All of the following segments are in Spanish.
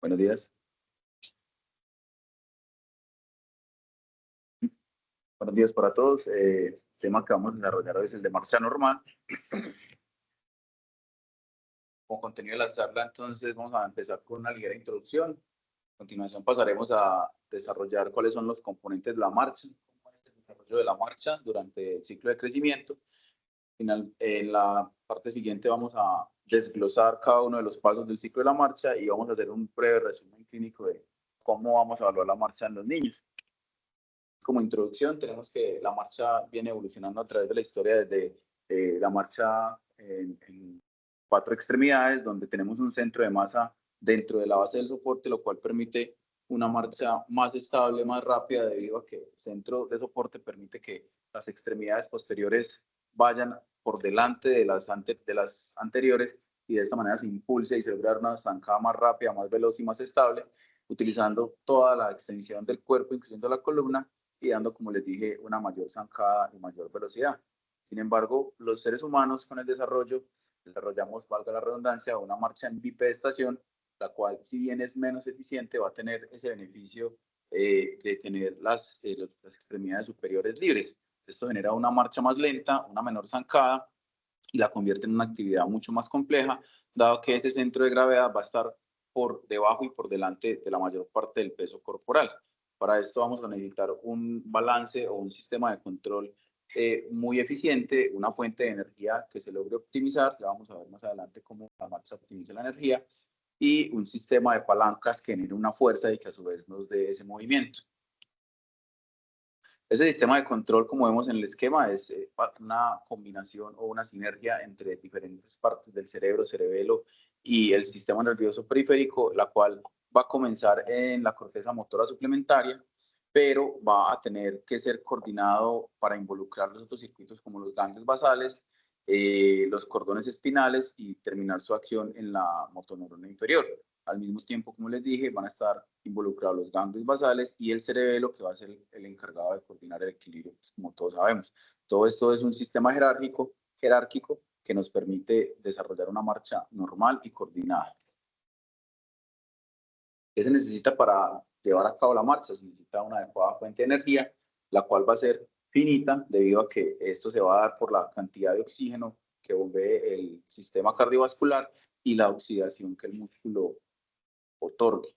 Buenos días. Buenos días para todos. El tema que vamos a desarrollar hoy es el de marcha normal. Como contenido de la charla, entonces vamos a empezar con una ligera introducción. A continuación pasaremos a desarrollar cuáles son los componentes de la marcha, cómo es el desarrollo de la marcha durante el ciclo de crecimiento. En la parte siguiente vamos a desglosar cada uno de los pasos del ciclo de la marcha y vamos a hacer un breve resumen clínico de cómo vamos a evaluar la marcha en los niños. Como introducción, tenemos que la marcha viene evolucionando a través de la historia desde la marcha en cuatro extremidades, donde tenemos un centro de masa dentro de la base del soporte, lo cual permite una marcha más estable, más rápida, debido a que el centro de soporte permite que las extremidades posteriores vayan por delante de las anteriores, y de esta manera se impulsa y se logra una zancada más rápida, más veloz y más estable, utilizando toda la extensión del cuerpo, incluyendo la columna, y dando, como les dije, una mayor zancada y mayor velocidad. Sin embargo, los seres humanos con el desarrollo desarrollamos, valga la redundancia, una marcha en bipedestación, la cual, si bien es menos eficiente, va a tener ese beneficio de tener las extremidades superiores libres. Esto genera una marcha más lenta, una menor zancada, y la convierte en una actividad mucho más compleja, dado que ese centro de gravedad va a estar por debajo y por delante de la mayor parte del peso corporal. Para esto vamos a necesitar un balance o un sistema de control muy eficiente, una fuente de energía que se logre optimizar, ya vamos a ver más adelante cómo la marcha optimiza la energía, y un sistema de palancas que genere una fuerza y que a su vez nos dé ese movimiento. Ese sistema de control, como vemos en el esquema, es una combinación o una sinergia entre diferentes partes del cerebro, cerebelo y el sistema nervioso periférico, la cual va a comenzar en la corteza motora suplementaria, pero va a tener que ser coordinado para involucrar los otros circuitos como los ganglios basales, los cordones espinales, y terminar su acción en la motoneurona inferior. Al mismo tiempo, como les dije, van a estar involucrados los ganglios basales y el cerebelo, que va a ser el encargado de coordinar el equilibrio, pues, como todos sabemos. Todo esto es un sistema jerárquico que nos permite desarrollar una marcha normal y coordinada. ¿Qué se necesita para llevar a cabo la marcha? Se necesita una adecuada fuente de energía, la cual va a ser finita, debido a que esto se va a dar por la cantidad de oxígeno que bombee el sistema cardiovascular y la oxidación que el músculo otorgue.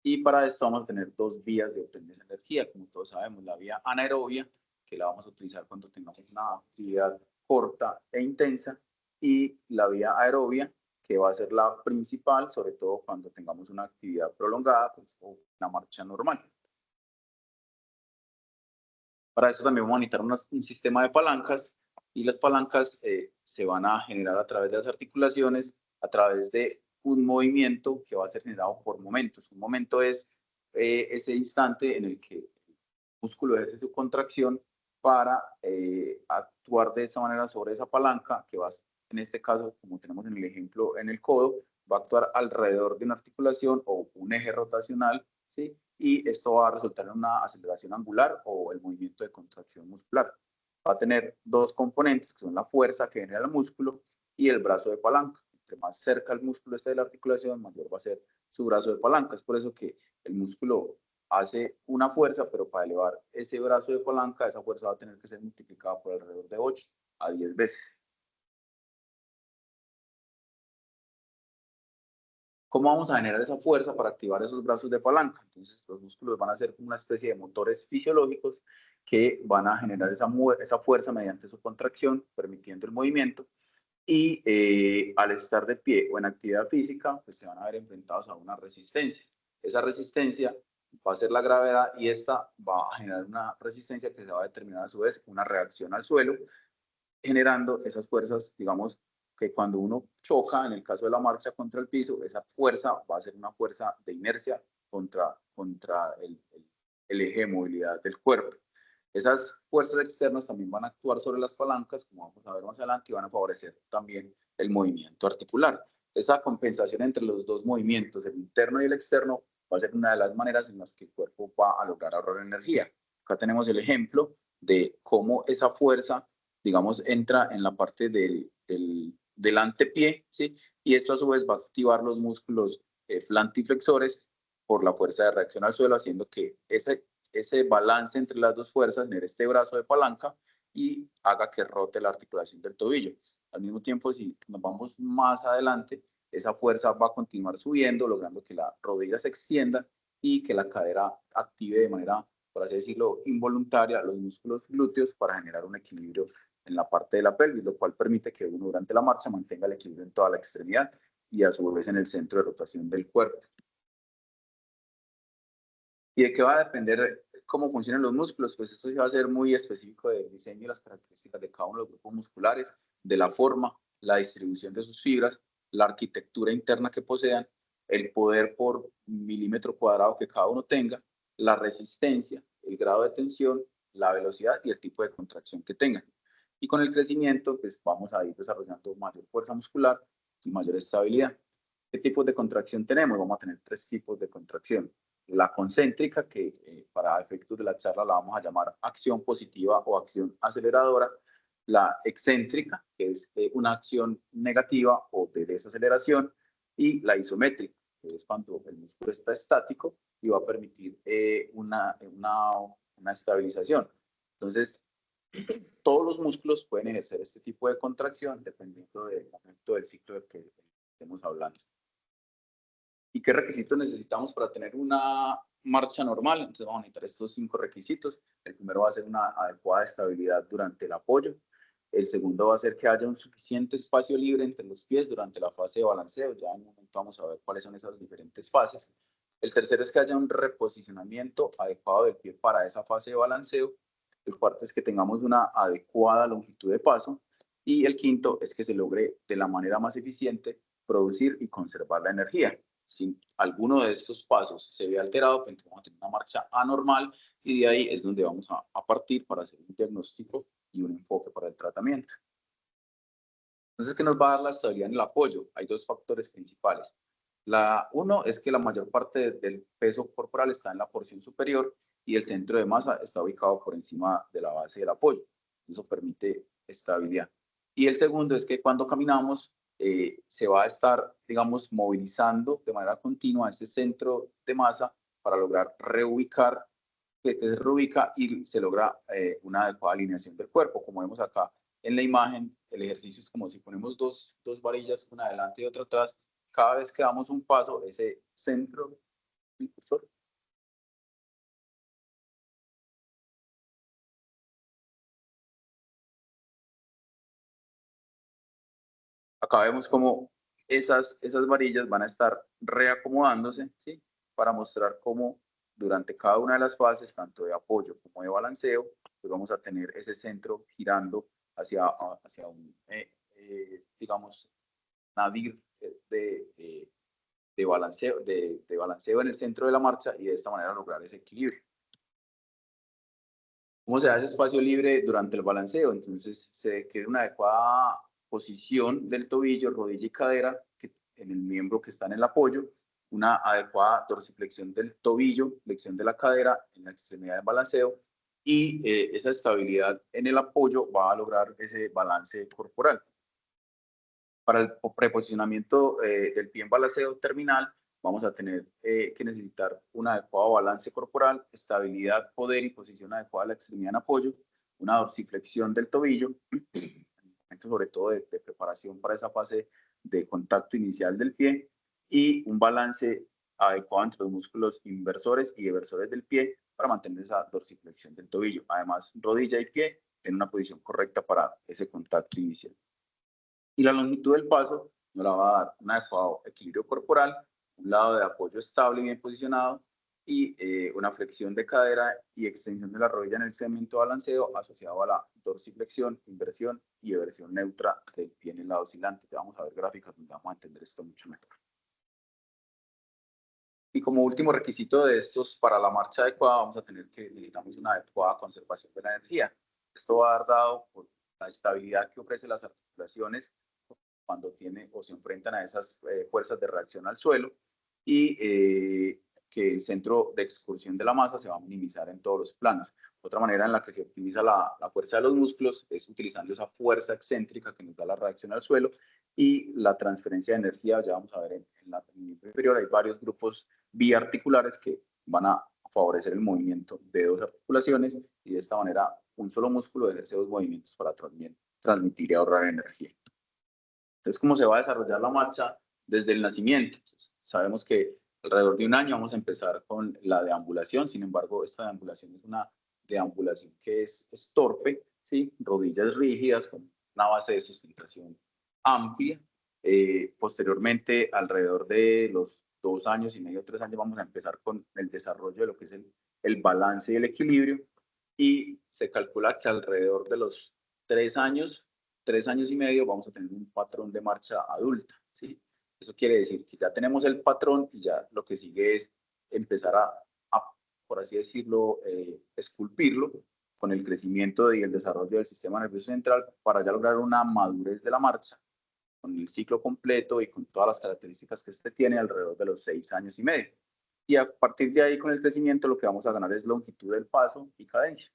Y para esto vamos a tener dos vías de obtener esa energía, como todos sabemos: la vía anaerobia, que la vamos a utilizar cuando tengamos una actividad corta e intensa, y la vía aerobia, que va a ser la principal, sobre todo cuando tengamos una actividad prolongada, pues, o una marcha normal. Para esto también vamos a necesitar un sistema de palancas, y las palancas se van a generar a través de las articulaciones, a través de un movimiento que va a ser generado por momentos. Un momento es ese instante en el que el músculo ejerce su contracción para actuar de esa manera sobre esa palanca, que va, en este caso, como tenemos en el ejemplo en el codo, va a actuar alrededor de una articulación o un eje rotacional, ¿sí? Y esto va a resultar en una aceleración angular o el movimiento de contracción muscular. Va a tener dos componentes, que son la fuerza que genera el músculo y el brazo de palanca. Entre más cerca el músculo esté de la articulación, mayor va a ser su brazo de palanca. Es por eso que el músculo hace una fuerza, pero para elevar ese brazo de palanca, esa fuerza va a tener que ser multiplicada por alrededor de 8 a 10 veces. ¿Cómo vamos a generar esa fuerza para activar esos brazos de palanca? Entonces, los músculos van a ser como una especie de motores fisiológicos que van a generar esa fuerza mediante su contracción, permitiendo el movimiento. Y al estar de pie o en actividad física, pues se van a ver enfrentados a una resistencia. Esa resistencia va a ser la gravedad, y esta va a generar una resistencia que se va a determinar a su vez una reacción al suelo, generando esas fuerzas, digamos, que cuando uno choca, en el caso de la marcha, contra el piso, esa fuerza va a ser una fuerza de inercia contra el eje de movilidad del cuerpo. Esas fuerzas externas también van a actuar sobre las palancas, como vamos a ver más adelante, y van a favorecer también el movimiento articular. Esa compensación entre los dos movimientos, el interno y el externo, va a ser una de las maneras en las que el cuerpo va a lograr ahorrar energía. Acá tenemos el ejemplo de cómo esa fuerza, digamos, entra en la parte del antepié, ¿sí? Y esto a su vez va a activar los músculos plantiflexores por la fuerza de reacción al suelo, haciendo que ese balance entre las dos fuerzas genere este brazo de palanca y haga que rote la articulación del tobillo. Al mismo tiempo, si nos vamos más adelante, esa fuerza va a continuar subiendo, logrando que la rodilla se extienda y que la cadera active de manera, por así decirlo, involuntaria los músculos glúteos para generar un equilibrio en la parte de la pelvis, lo cual permite que uno durante la marcha mantenga el equilibrio en toda la extremidad y a su vez en el centro de rotación del cuerpo. ¿Y de qué va a depender cómo funcionan los músculos? Pues esto sí va a ser muy específico del diseño y las características de cada uno de los grupos musculares, de la forma, la distribución de sus fibras, la arquitectura interna que posean, el poder por milímetro cuadrado que cada uno tenga, la resistencia, el grado de tensión, la velocidad y el tipo de contracción que tengan. Y con el crecimiento, pues vamos a ir desarrollando mayor fuerza muscular y mayor estabilidad. ¿Qué tipos de contracción tenemos? Vamos a tener 3 tipos de contracción. La concéntrica, que para efectos de la charla la vamos a llamar acción positiva o acción aceleradora. La excéntrica, que es una acción negativa o de desaceleración. Y la isométrica, que es cuando el músculo está estático y va a permitir una estabilización. Entonces, todos los músculos pueden ejercer este tipo de contracción dependiendo del momento del ciclo del que estemos hablando. ¿Y qué requisitos necesitamos para tener una marcha normal? Entonces vamos a necesitar estos 5 requisitos. El primero va a ser una adecuada estabilidad durante el apoyo. El segundo va a ser que haya un suficiente espacio libre entre los pies durante la fase de balanceo. Ya en un momento vamos a ver cuáles son esas diferentes fases. El tercero es que haya un reposicionamiento adecuado del pie para esa fase de balanceo. El cuarto es que tengamos una adecuada longitud de paso. Y el quinto es que se logre de la manera más eficiente producir y conservar la energía. Si alguno de estos pasos se ve alterado, pues vamos a tener una marcha anormal y de ahí es donde vamos a partir para hacer un diagnóstico y un enfoque para el tratamiento. Entonces, ¿qué nos va a dar la estabilidad en el apoyo? Hay 2 factores principales. Uno es que la mayor parte del peso corporal está en la porción superior y el centro de masa está ubicado por encima de la base del apoyo. Eso permite estabilidad. Y el segundo es que cuando caminamos se va a estar, digamos, movilizando de manera continua ese centro de masa para lograr reubicar, que se reubica y se logra una adecuada alineación del cuerpo. Como vemos acá en la imagen, el ejercicio es como si ponemos dos varillas, una adelante y otra atrás. Cada vez que damos un paso, ese centro impulsor acá vemos como esas varillas van a estar reacomodándose, ¿sí? Para mostrar cómo durante cada una de las fases, tanto de apoyo como de balanceo, pues vamos a tener ese centro girando hacia un, digamos, nadir de balanceo en el centro de la marcha y de esta manera lograr ese equilibrio. ¿Cómo se da ese espacio libre durante el balanceo? Entonces se crea una adecuada posición del tobillo, rodilla y cadera en el miembro que está en el apoyo, una adecuada dorsiflexión del tobillo, flexión de la cadera en la extremidad del balanceo y esa estabilidad en el apoyo va a lograr ese balance corporal. Para el preposicionamiento del pie en balanceo terminal, vamos a tener que necesitar un adecuado balance corporal, estabilidad, poder y posición adecuada de la extremidad en apoyo, una dorsiflexión del tobillo, sobre todo de preparación para esa fase de contacto inicial del pie, y un balance adecuado entre los músculos inversores y eversores del pie para mantener esa dorsiflexión del tobillo. Además, rodilla y pie en una posición correcta para ese contacto inicial. Y la longitud del paso nos la va a dar un adecuado equilibrio corporal, un lado de apoyo estable y bien posicionado y una flexión de cadera y extensión de la rodilla en el segmento balanceo asociado a la dorsiflexión, inversión y eversión neutra del pie en el lado oscilante. Ya vamos a ver gráficas donde vamos a entender esto mucho mejor. Y como último requisito de estos, para la marcha adecuada, vamos a tener que necesitamos una adecuada conservación de la energía. Esto va a dar dado por la estabilidad que ofrecen las articulaciones cuando tiene o se enfrentan a esas fuerzas de reacción al suelo y que el centro de excursión de la masa se va a minimizar en todos los planos. Otra manera en la que se optimiza la fuerza de los músculos es utilizando esa fuerza excéntrica que nos da la reacción al suelo y la transferencia de energía, ya vamos a ver en el miembro inferior hay varios grupos biarticulares que van a favorecer el movimiento de dos articulaciones y de esta manera un solo músculo ejerce dos movimientos para transmitir y ahorrar energía. Entonces, ¿cómo se va a desarrollar la marcha? Desde el nacimiento. Entonces, sabemos que alrededor de un año vamos a empezar con la deambulación. Sin embargo, esta deambulación es una deambulación que es torpe, ¿sí? Rodillas rígidas, con una base de sustentación amplia. Posteriormente, alrededor de los 2 años y medio, 3 años, vamos a empezar con el desarrollo de lo que es el balance y el equilibrio. Y se calcula que alrededor de los 3 años y medio, vamos a tener un patrón de marcha adulta, ¿sí? Eso quiere decir que ya tenemos el patrón y ya lo que sigue es empezar por así decirlo, esculpirlo con el crecimiento y el desarrollo del sistema nervioso central para ya lograr una madurez de la marcha con el ciclo completo y con todas las características que este tiene alrededor de los 6 años y medio. Y a partir de ahí, con el crecimiento, lo que vamos a ganar es longitud del paso y cadencia.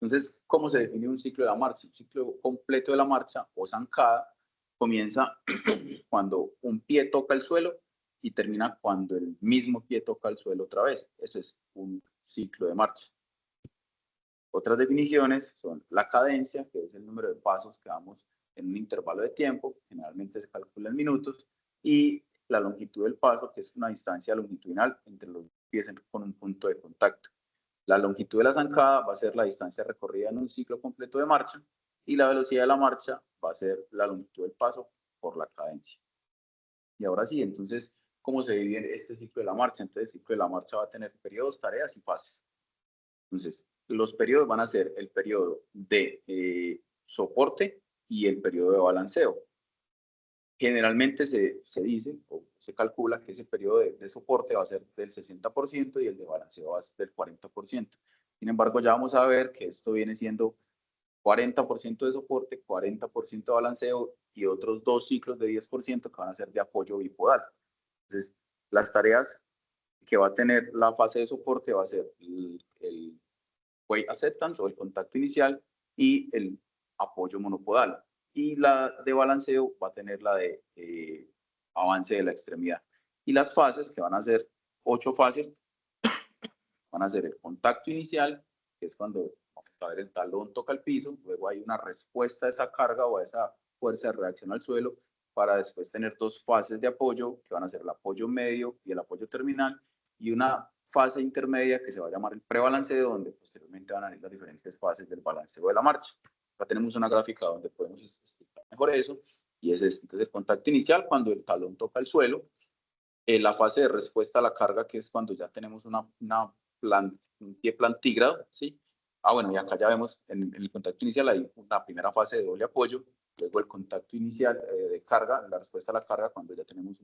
Entonces, ¿cómo se define un ciclo de la marcha? Un ciclo completo de la marcha o zancada comienza cuando un pie toca el suelo y termina cuando el mismo pie toca el suelo otra vez. Eso es un ciclo de marcha. Otras definiciones son la cadencia, que es el número de pasos que damos en un intervalo de tiempo, generalmente se calcula en minutos, y la longitud del paso, que es una distancia longitudinal entre los pies con un punto de contacto. La longitud de la zancada va a ser la distancia recorrida en un ciclo completo de marcha y la velocidad de la marcha va a ser la longitud del paso por la cadencia. Y ahora sí, entonces, ¿cómo se divide este ciclo de la marcha? Entonces, el ciclo de la marcha va a tener periodos, tareas y fases. Entonces, los periodos van a ser el periodo de soporte y el periodo de balanceo. Generalmente se dice o se calcula que ese periodo de soporte va a ser del 60% y el de balanceo va a ser del 40%. Sin embargo, ya vamos a ver que esto viene siendo 40% de soporte, 40% de balanceo y otros 2 ciclos de 10% que van a ser de apoyo bipodal. Entonces, las tareas que va a tener la fase de soporte va a ser el weight acceptance o el contacto inicial y el apoyo monopodal. Y la de balanceo va a tener la de avance de la extremidad. Y las fases, que van a ser 8 fases, van a ser el contacto inicial, que es cuando a ver, el talón toca el piso, luego hay una respuesta a esa carga o a esa fuerza de reacción al suelo, para después tener 2 fases de apoyo, que van a ser el apoyo medio y el apoyo terminal, y una fase intermedia que se va a llamar el prebalanceo, donde posteriormente van a ir las diferentes fases del balanceo de la marcha. Acá tenemos una gráfica donde podemos explicar mejor eso, y es este. Entonces, el contacto inicial, cuando el talón toca el suelo, la fase de respuesta a la carga, que es cuando ya tenemos un pie plantígrado, ¿sí? Bueno, y acá ya vemos en el contacto inicial hay una primera fase de doble apoyo, luego el contacto inicial de carga, la respuesta a la carga, cuando ya tenemos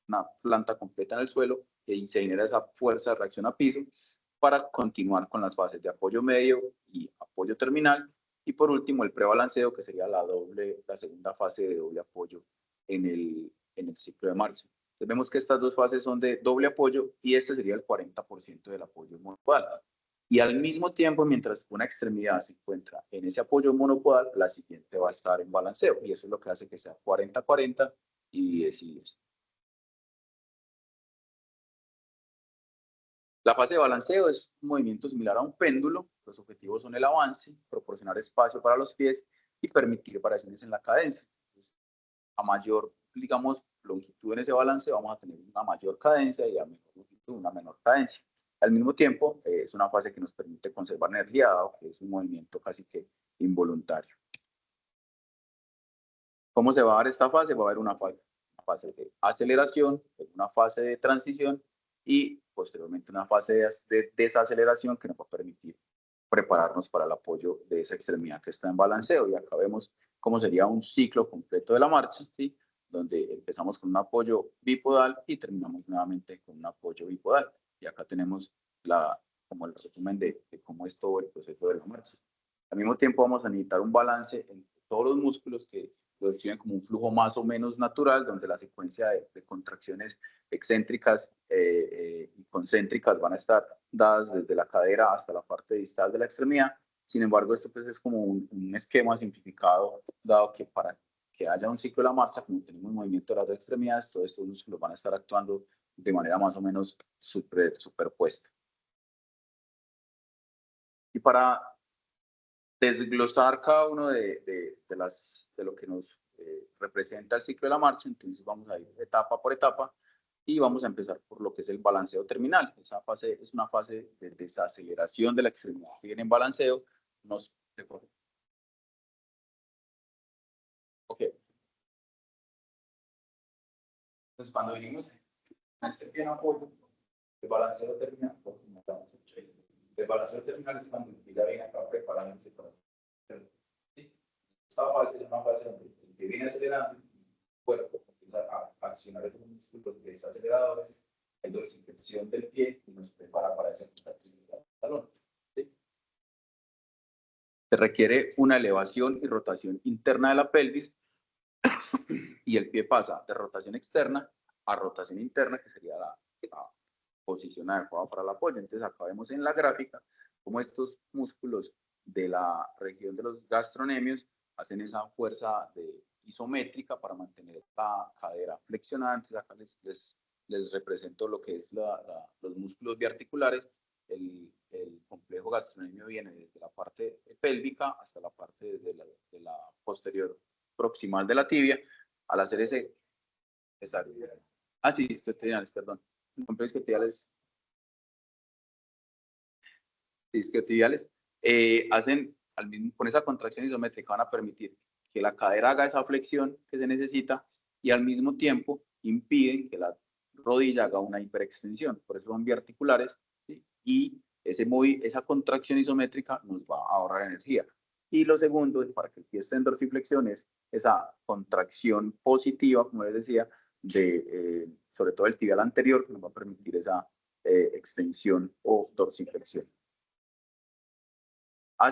una planta completa en el suelo y se genera esa fuerza de reacción a piso, para continuar con las fases de apoyo medio y apoyo terminal, y por último el prebalanceo, que sería la segunda fase de doble apoyo en el ciclo de marcha. Entonces vemos que estas 2 fases son de doble apoyo y este sería el 40% del apoyo monopodal. Y al mismo tiempo, mientras una extremidad se encuentra en ese apoyo monopodal, la siguiente va a estar en balanceo. Y eso es lo que hace que sea 40-40 y 10 y 10. La fase de balanceo es un movimiento similar a un péndulo. Los objetivos son el avance, proporcionar espacio para los pies y permitir variaciones en la cadencia. Entonces, a mayor, digamos, longitud en ese balance, vamos a tener una mayor cadencia y a menor longitud una menor cadencia. Al mismo tiempo, es una fase que nos permite conservar energía, dado que es un movimiento casi que involuntario. ¿Cómo se va a dar esta fase? Va a haber una fase de aceleración, una fase de transición y posteriormente una fase de desaceleración que nos va a permitir prepararnos para el apoyo de esa extremidad que está en balanceo. Y acá vemos cómo sería un ciclo completo de la marcha, ¿sí? Donde empezamos con un apoyo bipodal y terminamos nuevamente con un apoyo bipodal. Y acá tenemos como el resumen de cómo es todo el proceso de la marcha. Al mismo tiempo vamos a necesitar un balance en todos los músculos que lo describen como un flujo más o menos natural, donde la secuencia de contracciones excéntricas y concéntricas van a estar dadas desde la cadera hasta la parte distal de la extremidad. Sin embargo, esto pues es como un esquema simplificado, dado que para que haya un ciclo de la marcha, como tenemos movimiento de las dos extremidades, todos estos músculos van a estar actuando de manera más o menos superpuesta. Y para desglosar cada uno de lo que nos representa el ciclo de la marcha, entonces vamos a ir etapa por etapa y vamos a empezar por lo que es el balanceo terminal. Esa fase es una fase de desaceleración de la extremidad que viene en balanceo. Ok. Entonces, cuando venimos a este pie en apoyo, el balanceo terminal, el balanceo terminal es cuando el pie ya viene acá preparándose para. ¿Sí? Esta fase es una fase donde el pie viene acelerando, el cuerpo empieza a accionar esos músculos desaceleradores, hay dorsiflexión del pie y nos prepara para ese contacto del talón. ¿Sí? Se requiere una elevación y rotación interna de la pelvis y el pie pasa de rotación externa a rotación interna, que sería la posición adecuada para el apoyo. Entonces acá vemos en la gráfica cómo estos músculos de la región de los gastronemios hacen esa fuerza isométrica para mantener la cadera flexionada. Entonces acá les represento lo que es los músculos biarticulares. El complejo gastrocnemio viene desde la parte pélvica hasta la parte de la posterior proximal de la tibia. Al hacer ese sí, isquiotibiales, perdón. Complejos isquiotibiales hacen con esa contracción isométrica van a permitir que la cadera haga esa flexión que se necesita y al mismo tiempo impiden que la rodilla haga una hiperextensión. Por eso son biarticulares, ¿sí? Y esa contracción isométrica nos va a ahorrar energía. Y lo segundo, para que el pie esté en dorsiflexión, es esa contracción positiva, como les decía, sobre todo el tibial anterior, que nos va a permitir esa extensión o dorsiflexión.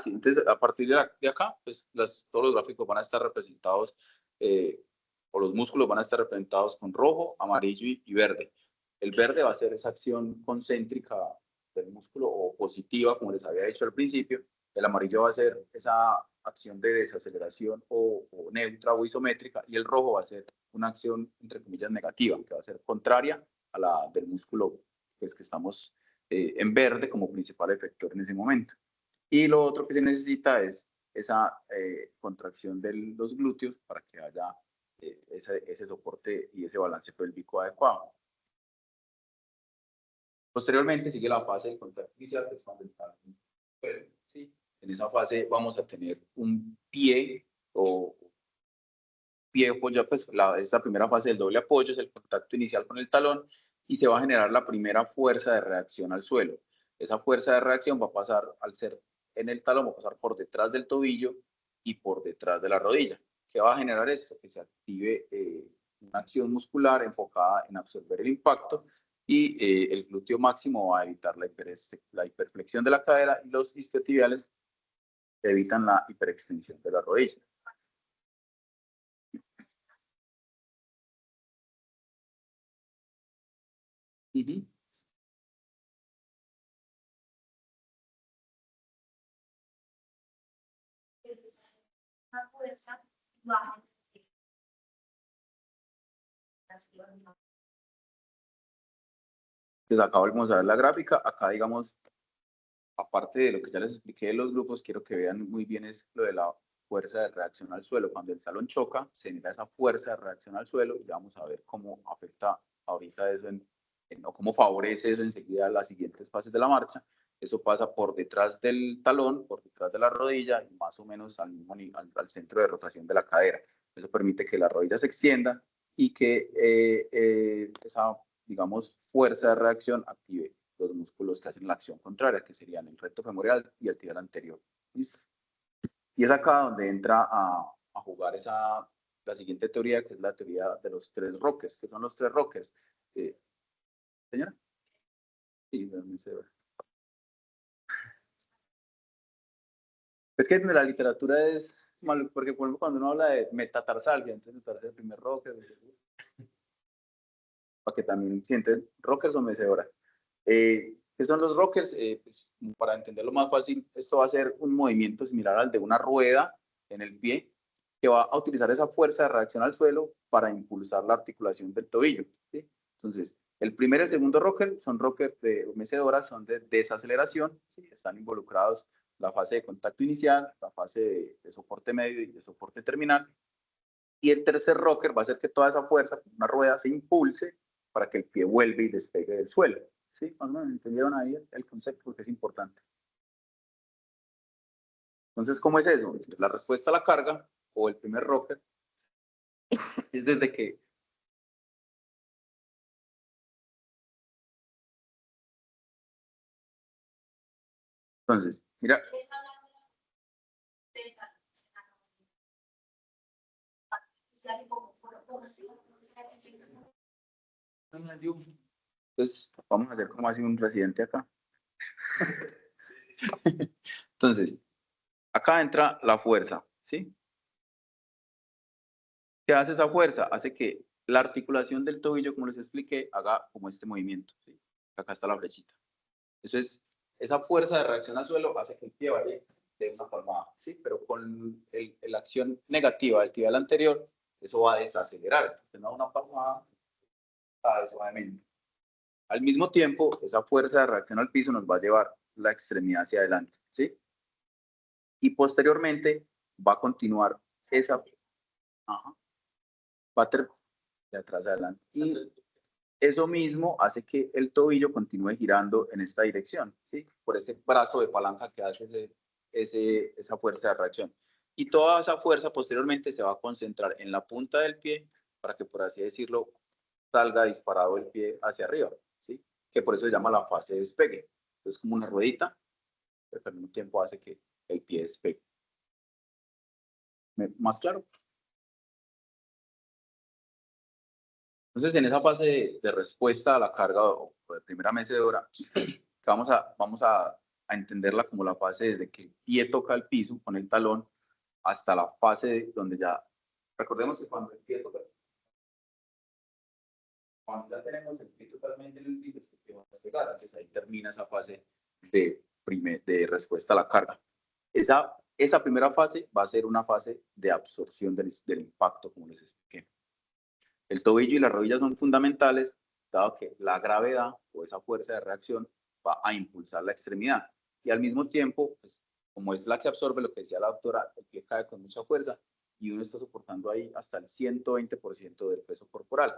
Sí, entonces a partir de acá, pues todos los gráficos van a estar representados, o los músculos van a estar representados con rojo, amarillo y verde. El verde va a ser esa acción concéntrica del músculo o positiva, como les había dicho al principio. El amarillo va a ser esa acción de desaceleración o neutra o isométrica, y el rojo va a ser una acción, entre comillas, negativa, que va a ser contraria a la del músculo pues, que estamos en verde como principal efector en ese momento. Y lo otro que se necesita es esa contracción de los glúteos para que haya ese soporte y ese balance pélvico adecuado. Posteriormente sigue la fase de contacto inicial, que es cuando está, ¿sí? En esa fase vamos a tener un pie apoyo, pues esta primera fase del doble apoyo es el contacto inicial con el talón y se va a generar la primera fuerza de reacción al suelo. Esa fuerza de reacción va a pasar, al ser en el talón, va a pasar por detrás del tobillo y por detrás de la rodilla. ¿Qué va a generar esto? Que se active una acción muscular enfocada en absorber el impacto y el glúteo máximo va a evitar la hiperflexión de la cadera y los isquiotibiales evitan la hiperextensión de la rodilla. Uh-huh. Una fuerza baja. Entonces acá volvemos a ver la gráfica. Acá, digamos, aparte de lo que ya les expliqué de los grupos, quiero que vean muy bien es lo de la fuerza de reacción al suelo. Cuando el talón choca, se genera esa fuerza de reacción al suelo y ya vamos a ver cómo afecta ahorita eso o cómo favorece eso enseguida las siguientes fases de la marcha. Eso pasa por detrás del talón, por detrás de la rodilla y más o menos al centro de rotación de la cadera. Eso permite que la rodilla se extienda y que esa, digamos, fuerza de reacción active los músculos que hacen la acción contraria, que serían el recto femoral y el tibial anterior. Y es acá donde entra a jugar la siguiente teoría, que es la teoría de los tres rockers. ¿Qué son los tres rockers? ¿Señora? Sí, me sé. Es que en la literatura es malo, porque por ejemplo, cuando uno habla de metatarsalgia, entonces metatarsalgia el primer rocker, para que también sienten rockers o mecedoras. ¿Qué son los rockers? Pues, para entenderlo más fácil, esto va a ser un movimiento similar al de una rueda en el pie, que va a utilizar esa fuerza de reacción al suelo para impulsar la articulación del tobillo, ¿sí? Entonces, el primer y el segundo rocker son rockers de mecedora, son de desaceleración, ¿sí? Están involucrados la fase de contacto inicial, la fase de soporte medio y de soporte terminal. Y el tercer rocker va a hacer que toda esa fuerza, una rueda, se impulse para que el pie vuelva y despegue del suelo, ¿sí? ¿Entendieron ahí el concepto? Porque es importante. Entonces, ¿cómo es eso? La respuesta a la carga o el primer rocker es desde que entonces, mira, Está hablando de la artificial y como por sí, entonces vamos a hacer como así un residente acá. Entonces, acá entra la fuerza, ¿sí? ¿Qué hace esa fuerza? Hace que la articulación del tobillo, como les expliqué, haga como este movimiento, ¿sí? Acá está la flechita. Eso es, esa fuerza de reacción al suelo hace que el pie vaya de una palmada, ¿sí? Pero con la acción negativa del tibial anterior, eso va a desacelerar. Entonces, no una palmada, cae suavemente. Al mismo tiempo, esa fuerza de reacción al piso nos va a llevar la extremidad hacia adelante, ¿sí? Y posteriormente va a continuar esa, ajá, va a de atrás adelante. Y eso mismo hace que el tobillo continúe girando en esta dirección, ¿sí? Por ese brazo de palanca que hace esa fuerza de reacción. Y toda esa fuerza posteriormente se va a concentrar en la punta del pie para que, por así decirlo, salga disparado el pie hacia arriba, ¿sí? Que por eso se llama la fase de despegue. Entonces, como una ruedita, pero al mismo tiempo hace que el pie despegue. ¿Más claro? Entonces, en esa fase de respuesta a la carga o de primera mecedora, vamos a entenderla como la fase desde que el pie toca el piso con el talón hasta la fase donde ya, recordemos que cuando el pie toca, cuando ya tenemos el pie totalmente en el piso, el pie va a despegar, entonces ahí termina esa fase de respuesta a la carga. Esa primera fase va a ser una fase de absorción del impacto, como les expliqué. El tobillo y la rodilla son fundamentales, dado que la gravedad o esa fuerza de reacción va a impulsar la extremidad. Y al mismo tiempo, pues, como es la que absorbe lo que decía la doctora, el pie cae con mucha fuerza y uno está soportando ahí hasta el 120% del peso corporal.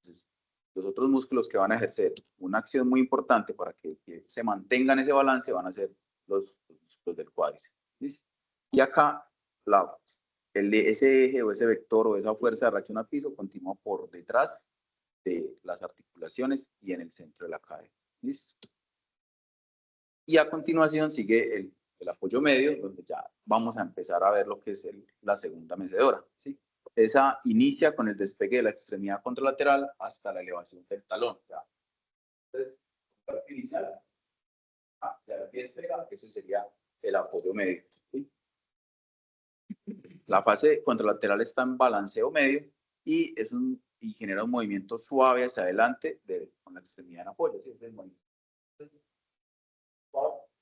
Entonces, los otros músculos que van a ejercer una acción muy importante para que el pie se mantenga en ese balance van a ser los músculos del cuádriceps. ¿Listo? Y acá ese eje o ese vector o esa fuerza de reacción al piso continúa por detrás de las articulaciones y en el centro de la cadera. ¿Listo? Y a continuación sigue el apoyo medio, donde ya vamos a empezar a ver lo que es la segunda mecedora, ¿sí? Esa inicia con el despegue de la extremidad contralateral hasta la elevación del talón. ¿Ya? Entonces, inicial, ya el pie despega, ese sería el apoyo medio, ¿sí? La fase contralateral está en balanceo medio y, y genera un movimiento suave hacia adelante con la extremidad en apoyo. ¿Sí? Es movimiento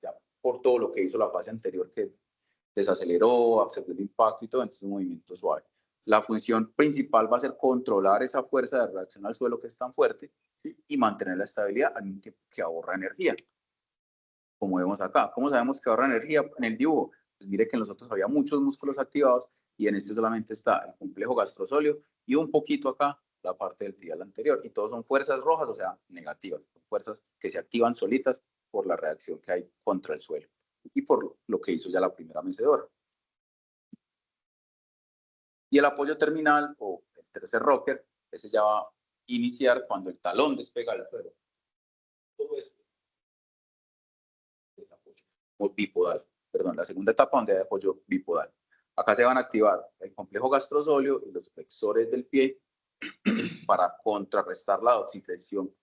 ya, por todo lo que hizo la fase anterior que desaceleró, absorbió el impacto y todo, entonces un movimiento suave. La función principal va a ser controlar esa fuerza de reacción al suelo que es tan fuerte, ¿sí? Y mantener la estabilidad al mismo tiempo que ahorra energía. Como vemos acá. ¿Cómo sabemos que ahorra energía en el dibujo? Pues mire que en los otros había muchos músculos activados y en este solamente está el complejo gastrosóleo y un poquito acá la parte del tibial anterior. Y todos son fuerzas rojas, o sea, negativas. Son fuerzas que se activan solitas por la reacción que hay contra el suelo y por lo que hizo ya la primera mecedora. Y el apoyo terminal o el tercer rocker, ese ya va a iniciar cuando el talón despega del suelo. Todo esto es el apoyo bipodal. Perdón, la segunda etapa donde hay apoyo bipodal. Acá se van a activar el complejo gastrosóleo y los flexores del pie para contrarrestar la dorsiflexión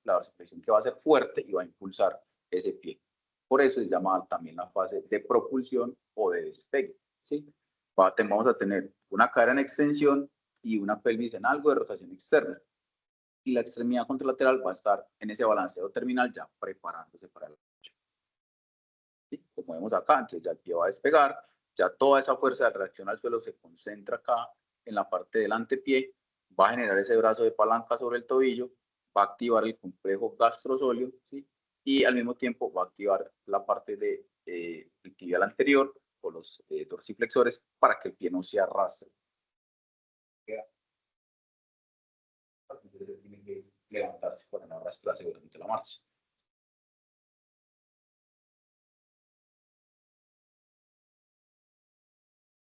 que va a ser fuerte y va a impulsar ese pie. Por eso es llamada también la fase de propulsión o de despegue, ¿sí? Vamos a tener una cadera en extensión y una pelvis en algo de rotación externa. Y la extremidad contralateral va a estar en ese balanceo terminal ya preparándose para el apoyo. ¿Sí? Como vemos acá, entonces ya el pie va a despegar, ya toda esa fuerza de reacción al suelo se concentra acá en la parte del antepié, va a generar ese brazo de palanca sobre el tobillo, va a activar el complejo gastrosóleo, ¿sí? Y al mismo tiempo va a activar la parte de el tibial anterior o los dorsiflexores para que el pie no se arrastre. Entonces tiene que levantarse para no arrastrarse durante la marcha.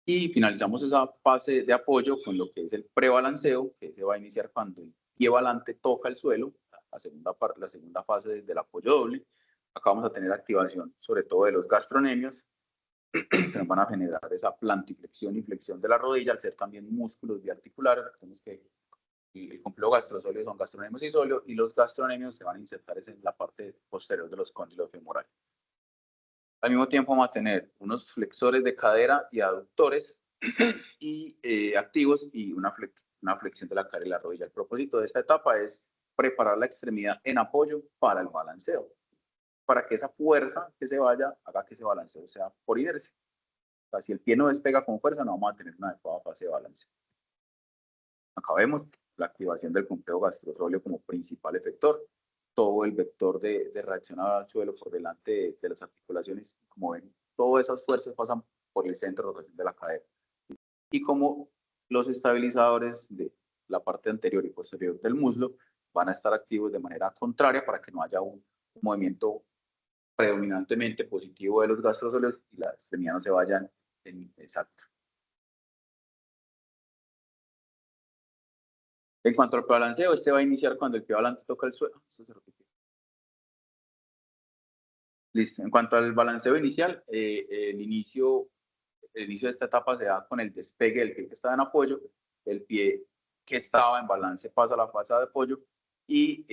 Y finalizamos esa fase de apoyo con lo que es el prebalanceo, que se va a iniciar cuando el pie balante toca el suelo, la segunda fase del apoyo doble. Acá vamos a tener activación sobre todo de los gastronemios, que nos van a generar esa plantiflexión y flexión de la rodilla, al ser también músculos biarticulares. Recordemos que el complejo gastrosóleo son gastronemios y sóleo, y los gastronemios se van a insertar en la parte posterior de los cóndilos femorales. Al mismo tiempo vamos a tener unos flexores de cadera y aductores y activos y una flexión de la cadera y la rodilla. El propósito de esta etapa es preparar la extremidad en apoyo para el balanceo, para que esa fuerza que se vaya haga que ese balanceo sea por inercia. O sea, si el pie no despega con fuerza, no vamos a tener una adecuada fase de balanceo. Acá vemos la activación del complejo gastrosóleo como principal efector, todo el vector de reacción al suelo por delante de las articulaciones. Como ven, todas esas fuerzas pasan por el centro de rotación de la cadera. Y como los estabilizadores de la parte anterior y posterior del muslo van a estar activos de manera contraria para que no haya un movimiento predominantemente positivo de los gastrosóleos y la extremidad no se vayan en exacto. En cuanto al balanceo, este va a iniciar cuando el pie balance toca el suelo. Esto se repite. Listo. En cuanto al balanceo inicial, el inicio de esta etapa se da con el despegue del pie que estaba en apoyo, el pie que estaba en balance pasa a la fase de apoyo y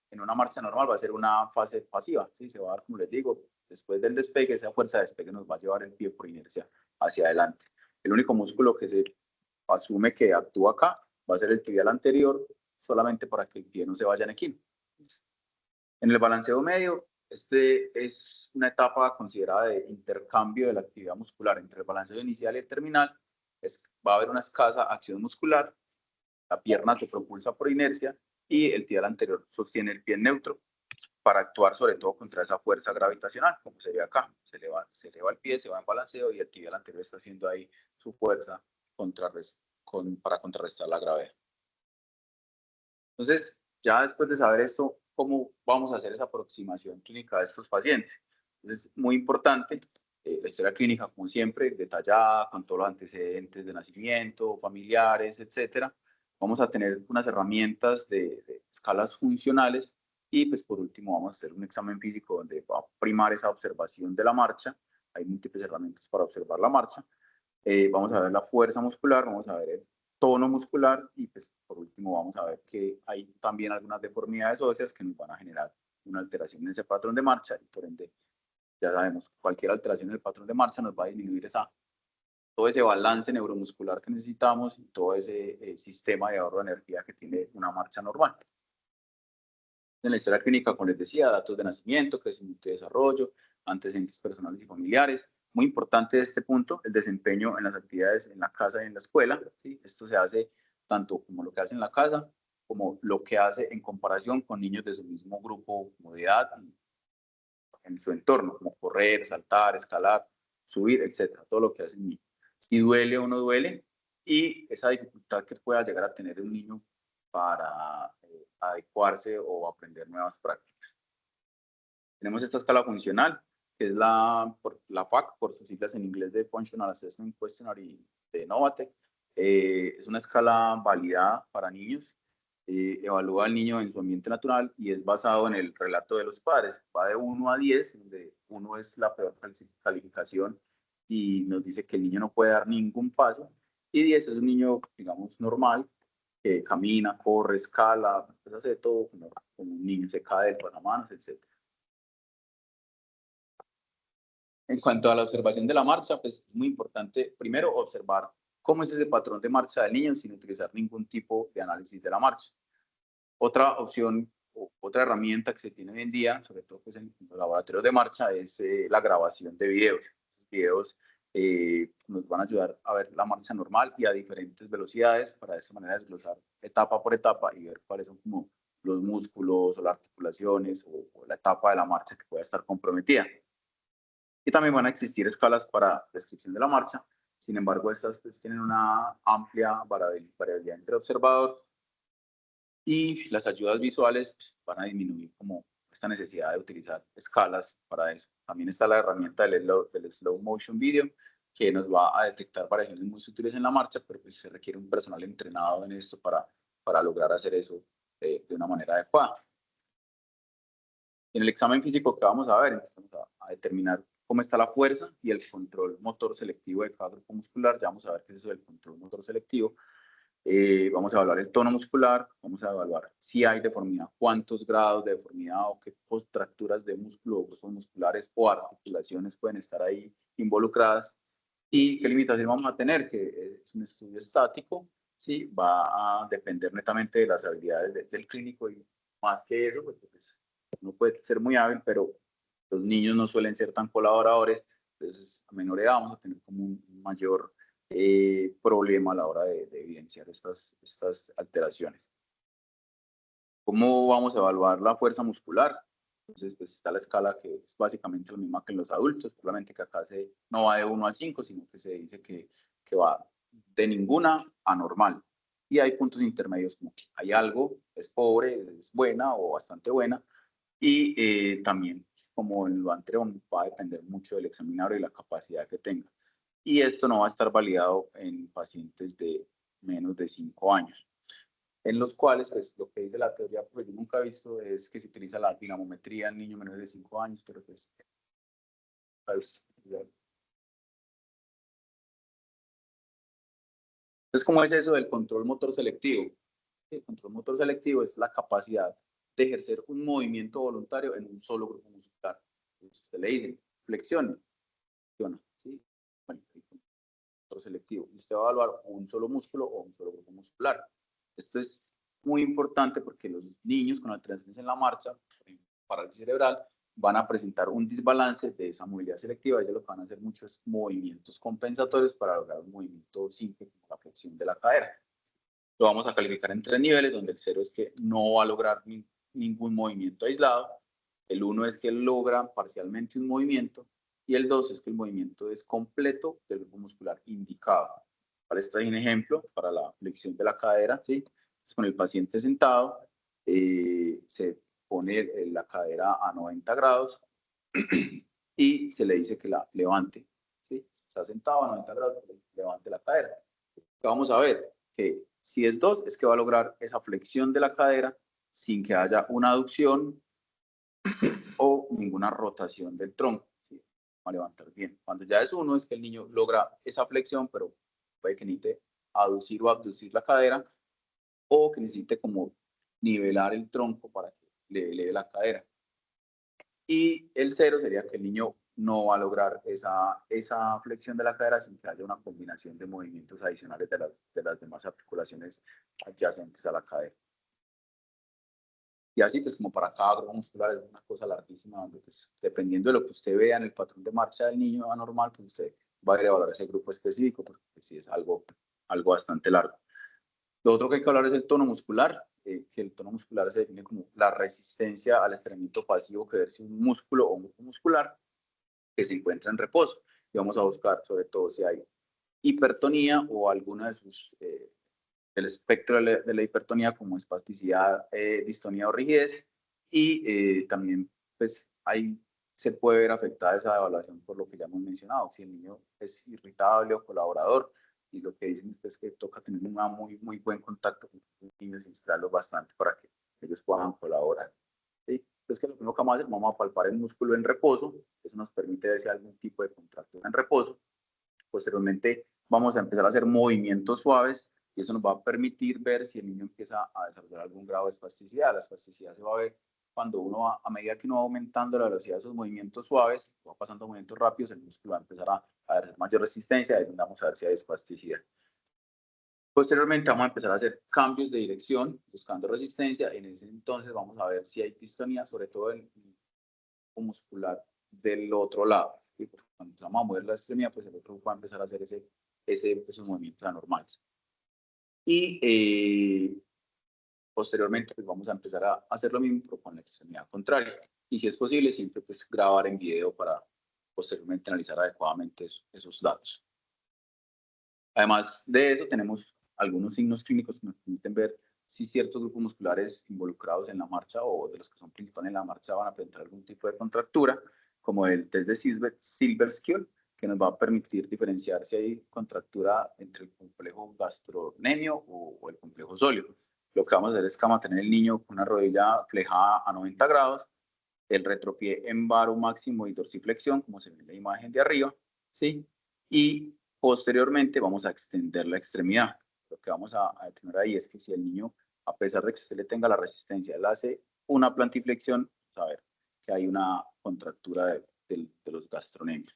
en una marcha normal va a ser una fase pasiva, ¿sí? Se va a dar, como les digo, después del despegue, esa fuerza de despegue nos va a llevar el pie por inercia hacia adelante. El único músculo que se asume que actúa acá va a ser el tibial anterior, solamente para que el pie no se vaya en equino. En el balanceo medio, este es una etapa considerada de intercambio de la actividad muscular entre el balanceo inicial y el terminal. Va a haber una escasa acción muscular, la pierna se propulsa por inercia y el tibial anterior sostiene el pie en neutro para actuar sobre todo contra esa fuerza gravitacional, como se ve acá. Se eleva el pie, se va en balanceo y el tibial anterior está haciendo ahí su fuerza para contrarrestar la gravedad. Entonces, ya después de saber esto, ¿cómo vamos a hacer esa aproximación clínica de estos pacientes? Entonces, muy importante, la historia clínica, como siempre, detallada, con todos los antecedentes de nacimiento, familiares, etcétera. Vamos a tener unas herramientas de escalas funcionales y, pues, por último, vamos a hacer un examen físico donde va a primar esa observación de la marcha. Hay múltiples herramientas para observar la marcha. Vamos a ver la fuerza muscular, vamos a ver el tono muscular y pues por último vamos a ver que hay también algunas deformidades óseas que nos van a generar una alteración en ese patrón de marcha y por ende ya sabemos, cualquier alteración en el patrón de marcha nos va a disminuir todo ese balance neuromuscular que necesitamos y todo ese sistema de ahorro de energía que tiene una marcha normal. En la historia clínica, como les decía, datos de nacimiento, crecimiento y desarrollo, antecedentes personales y familiares. Muy importante este punto, el desempeño en las actividades en la casa y en la escuela. ¿Sí? Esto se hace tanto como lo que hace en la casa, como lo que hace en comparación con niños de su mismo grupo de edad en su entorno, como correr, saltar, escalar, subir, etcétera, todo lo que hace un niño. Si duele o no duele, y esa dificultad que pueda llegar a tener un niño para adecuarse o aprender nuevas prácticas. Tenemos esta escala funcional, que es la FAQ, por sus siglas en inglés de Functional Assessment Questionnaire de Novatec. Es una escala validada para niños, evalúa al niño en su ambiente natural y es basado en el relato de los padres. Va de 1 a 10, donde 1 es la peor calificación y nos dice que el niño no puede dar ningún paso, y 10 es un niño, digamos, normal, que camina, corre, escala, pues hace todo como un niño, se cae del pasamanos, etc. En cuanto a la observación de la marcha, pues es muy importante primero observar cómo es ese patrón de marcha del niño sin utilizar ningún tipo de análisis de la marcha. Otra opción, otra herramienta que se tiene hoy en día, sobre todo pues en los laboratorios de marcha, es la grabación de videos. Videos nos van a ayudar a ver la marcha normal y a diferentes velocidades para de esta manera desglosar etapa por etapa y ver cuáles son como los músculos o las articulaciones o la etapa de la marcha que pueda estar comprometida. Y también van a existir escalas para descripción de la marcha. Sin embargo, estas pues, tienen una amplia variabilidad entre observador y las ayudas visuales pues, van a disminuir como esta necesidad de utilizar escalas para eso. También está la herramienta del slow motion video que nos va a detectar variaciones muy sutiles en la marcha, pero pues se requiere un personal entrenado en esto para lograr hacer eso de una manera adecuada. En el examen físico que vamos a ver, vamos a determinar cómo está la fuerza y el control motor selectivo de cada grupo muscular. Ya vamos a ver qué es eso del control motor selectivo. Vamos a evaluar el tono muscular, vamos a evaluar si hay deformidad, cuántos grados de deformidad o qué contracturas de músculo o grupos musculares o articulaciones pueden estar ahí involucradas y qué limitación vamos a tener, que es un estudio estático, ¿sí? Va a depender netamente de las habilidades del clínico y más que eso, pues no puede ser muy hábil, pero los niños no suelen ser tan colaboradores, entonces a menor edad vamos a tener como un mayor problema a la hora de evidenciar estas alteraciones. ¿Cómo vamos a evaluar la fuerza muscular? Entonces, pues está la escala que es básicamente la misma que en los adultos, solamente que acá no va de 1 a 5, sino que se dice que va de ninguna a normal. Y hay puntos intermedios, como que hay algo, es pobre, es buena o bastante buena, y también, como en lo anterior, va a depender mucho del examinador y la capacidad que tenga. Y esto no va a estar validado en pacientes de menos de 5 años, en los cuales, pues, lo que dice la teoría, pues yo nunca he visto, es que se utiliza la dinamometría en niños menores de 5 años, pero pues, entonces, ¿cómo es eso del control motor selectivo? El control motor selectivo es la capacidad de ejercer un movimiento voluntario en un solo grupo muscular. Entonces, usted le dice, flexione, flexiona, ¿sí? Bueno, el control selectivo. Y usted va a evaluar un solo músculo o un solo grupo muscular. Esto es muy importante porque los niños con alteraciones en la marcha, por ejemplo, parálisis cerebral, van a presentar un desbalance de esa movilidad selectiva. Ellos lo que van a hacer muchos movimientos compensatorios para lograr un movimiento simple como la flexión de la cadera. Lo vamos a calificar en 3 niveles, donde el 0 es que no va a lograr ningún movimiento aislado, el 1 es que logra parcialmente un movimiento y el 2 es que el movimiento es completo del grupo muscular indicado. Para este hay un ejemplo para la flexión de la cadera, ¿sí? Entonces, con el paciente sentado, se pone la cadera a 90 grados y se le dice que la levante, ¿sí? Está sentado a 90 grados, levante la cadera. Vamos a ver que si es 2, es que va a lograr esa flexión de la cadera sin que haya una aducción o ninguna rotación del tronco. ¿Sí? Va a levantar bien. Cuando ya es 1, es que el niño logra esa flexión, pero puede que necesite aducir o abducir la cadera o que necesite como nivelar el tronco para que le eleve la cadera. Y el 0 sería que el niño no va a lograr esa flexión de la cadera sin que haya una combinación de movimientos adicionales de las demás articulaciones adyacentes a la cadera. Y así, pues como para cada grupo muscular es una cosa larguísima, donde pues, dependiendo de lo que usted vea en el patrón de marcha del niño anormal, pues usted va a ir a evaluar ese grupo específico, porque pues, sí es algo bastante largo. Lo otro que hay que hablar es el tono muscular, que el tono muscular se define como la resistencia al estreñimiento pasivo que ejerce un músculo o un grupo muscular que se encuentra en reposo. Y vamos a buscar sobre todo si hay hipertonía o alguna de sus, del espectro de la hipertonía como espasticidad, distonía o rigidez. Y también pues ahí se puede ver afectada esa evaluación por lo que ya hemos mencionado, si el niño es irritable o colaborador. Y lo que dicen es que toca tener un muy buen contacto con los niños y instruirlos bastante para que ellos puedan colaborar. ¿Sí? Entonces, que lo primero que vamos a hacer, vamos a palpar el músculo en reposo, eso nos permite ver si hay algún tipo de contractura en reposo. Posteriormente, vamos a empezar a hacer movimientos suaves y eso nos va a permitir ver si el niño empieza a desarrollar algún grado de espasticidad. La espasticidad se va a ver cuando uno va, a medida que uno va aumentando la velocidad de esos movimientos suaves, va pasando movimientos rápidos, el músculo va a empezar a hacer mayor resistencia y vamos a ver si hay espasticidad. Posteriormente vamos a empezar a hacer cambios de dirección buscando resistencia. En ese entonces vamos a ver si hay distonía, sobre todo el muscular del otro lado. ¿Sí? cuando empezamos a mover la extremidad, pues el otro va a empezar a hacer esos movimientos anormales. Y posteriormente pues vamos a empezar a hacer lo mismo, pero con la extremidad contraria. Y si es posible, siempre pues grabar en video para posteriormente analizar adecuadamente esos datos. Además de eso, tenemos algunos signos clínicos que nos permiten ver si ciertos grupos musculares involucrados en la marcha o de los que son principales en la marcha van a presentar algún tipo de contractura, como el test de Silverskill, que nos va a permitir diferenciar si hay contractura entre el complejo gastrocnemio o el complejo sóleo. Lo que vamos a hacer es que vamos a tener el niño con una rodilla flejada a 90 grados, el retropié en varo máximo y dorsiflexión, como se ve en la imagen de arriba, ¿sí? Y posteriormente vamos a extender la extremidad. Lo que vamos a determinar ahí es que si el niño, a pesar de que usted le tenga la resistencia, le hace una plantiflexión, vamos a ver que hay una contractura de los gastronemios.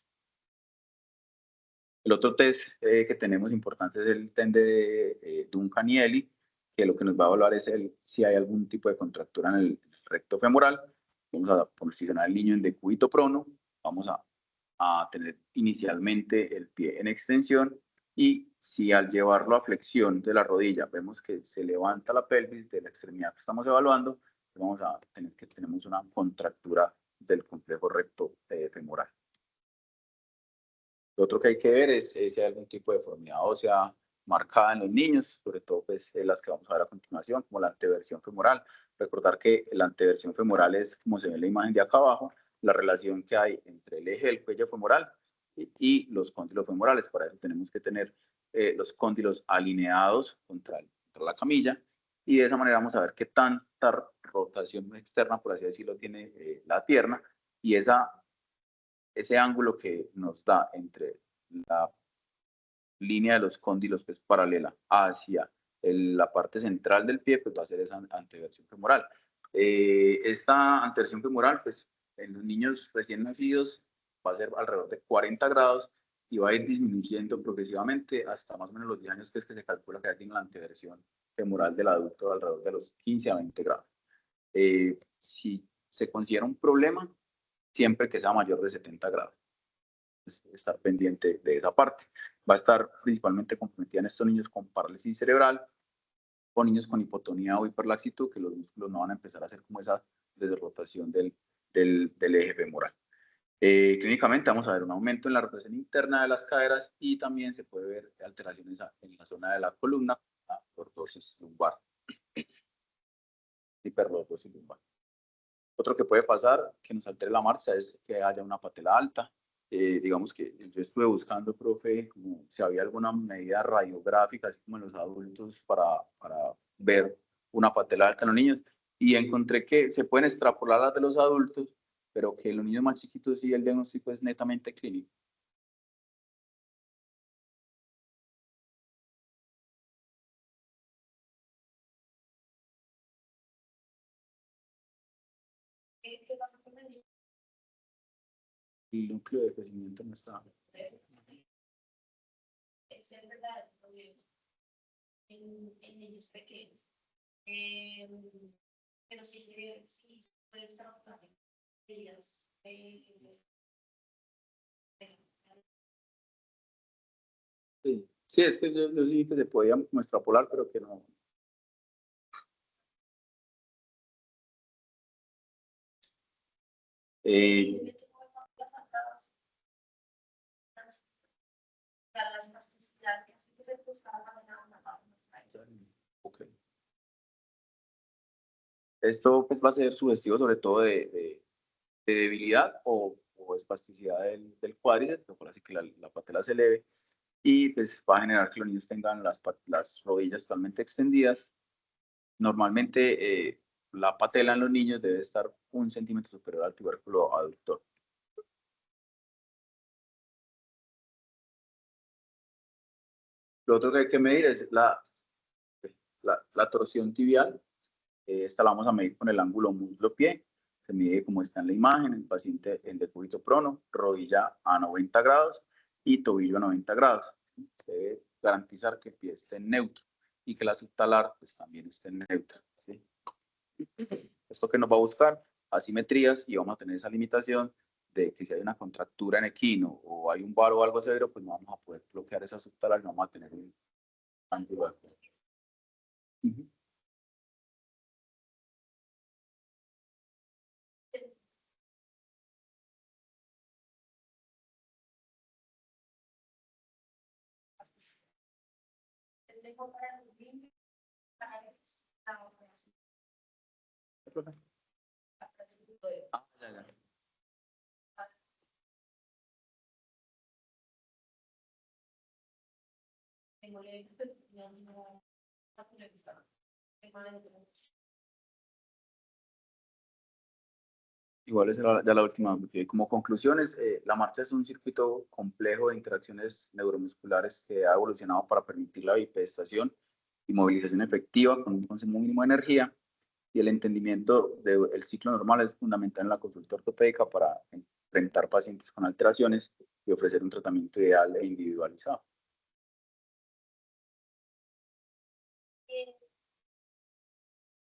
El otro test que tenemos importante es el test de Duncan y Eli, que lo que nos va a evaluar es si hay algún tipo de contractura en el recto femoral. Vamos a posicionar al niño en decúbito prono, vamos a tener inicialmente el pie en extensión y si al llevarlo a flexión de la rodilla vemos que se levanta la pelvis de la extremidad que estamos evaluando, vamos a tener que tenemos una contractura del complejo recto femoral. Lo otro que hay que ver es si hay algún tipo de deformidad ósea marcada en los niños, sobre todo pues, las que vamos a ver a continuación, como la anteversión femoral. Recordar que la anteversión femoral es, como se ve en la imagen de acá abajo, la relación que hay entre el eje del cuello femoral y los cóndilos femorales. Para eso tenemos que tener los cóndilos alineados contra la camilla y de esa manera vamos a ver qué tanta rotación externa, por así decirlo, tiene la pierna y ese ángulo que nos da entre la línea de los cóndilos pues paralela hacia la parte central del pie, pues va a ser esa anteversión femoral. Esta anteversión femoral, pues en los niños recién nacidos va a ser alrededor de 40 grados y va a ir disminuyendo progresivamente hasta más o menos los 10 años, que es que se calcula que ya tiene la anteversión femoral del adulto alrededor de los 15 a 20 grados. Si se considera un problema, siempre que sea mayor de 70 grados. Estar pendiente de esa parte. Va a estar principalmente comprometida en estos niños con parálisis cerebral, o niños con hipotonía o hiperlaxitud, que los músculos no van a empezar a hacer como esa desrotación del eje femoral. Clínicamente vamos a ver un aumento en la rotación interna de las caderas y también se puede ver alteraciones en la zona de la columna, lordosis lumbar, hiperlordosis lumbar. Otro que puede pasar que nos altere la marcha es que haya una patela alta. Digamos que yo estuve buscando, profe, como si había alguna medida radiográfica, así como en los adultos, para ver una patela alta en los niños. Y encontré que se pueden extrapolar las de los adultos, pero que en los niños más chiquitos sí el diagnóstico es netamente clínico. ¿Qué pasa con el niño? El núcleo de crecimiento no está. Es el verdadero problema en niños pequeños. Pero sí se puede extrapolar medidas Sí, sí, es que yo sí que se podía extrapolar, pero que no. las plasticidades que se busca manejar una parte más. Okay. Esto pues, va a ser sugestivo sobre todo de debilidad o espasticidad del cuádriceps, lo cual hace que la patela se eleve y pues va a generar que los niños tengan las rodillas totalmente extendidas. Normalmente la patela en los niños debe estar 1 centímetro superior al tubérculo aductor. Lo otro que hay que medir es la torsión tibial. Esta la vamos a medir con el ángulo muslo-pie. Se mide como está en la imagen, el paciente en decúbito prono, rodilla a 90 grados y tobillo a 90 grados. Se debe garantizar que el pie esté en neutro y que la subtalar pues, también esté en neutro. ¿Sí? Esto que nos va a buscar asimetrías y vamos a tener esa limitación de que si hay una contractura en equino o hay un varo o algo severo, pues no vamos a poder bloquear esa subtalar y no vamos a tener un ángulo de apoyo. Ujú. Es mejor para los niños, para la operación. Ah, ya, ya. Tengo leyes, pero no Igual esa era ya la última. Como conclusiones, la marcha es un circuito complejo de interacciones neuromusculares que ha evolucionado para permitir la bipedestación y movilización efectiva con un consumo mínimo de energía, y el entendimiento del ciclo normal es fundamental en la consulta ortopédica para enfrentar pacientes con alteraciones y ofrecer un tratamiento ideal e individualizado.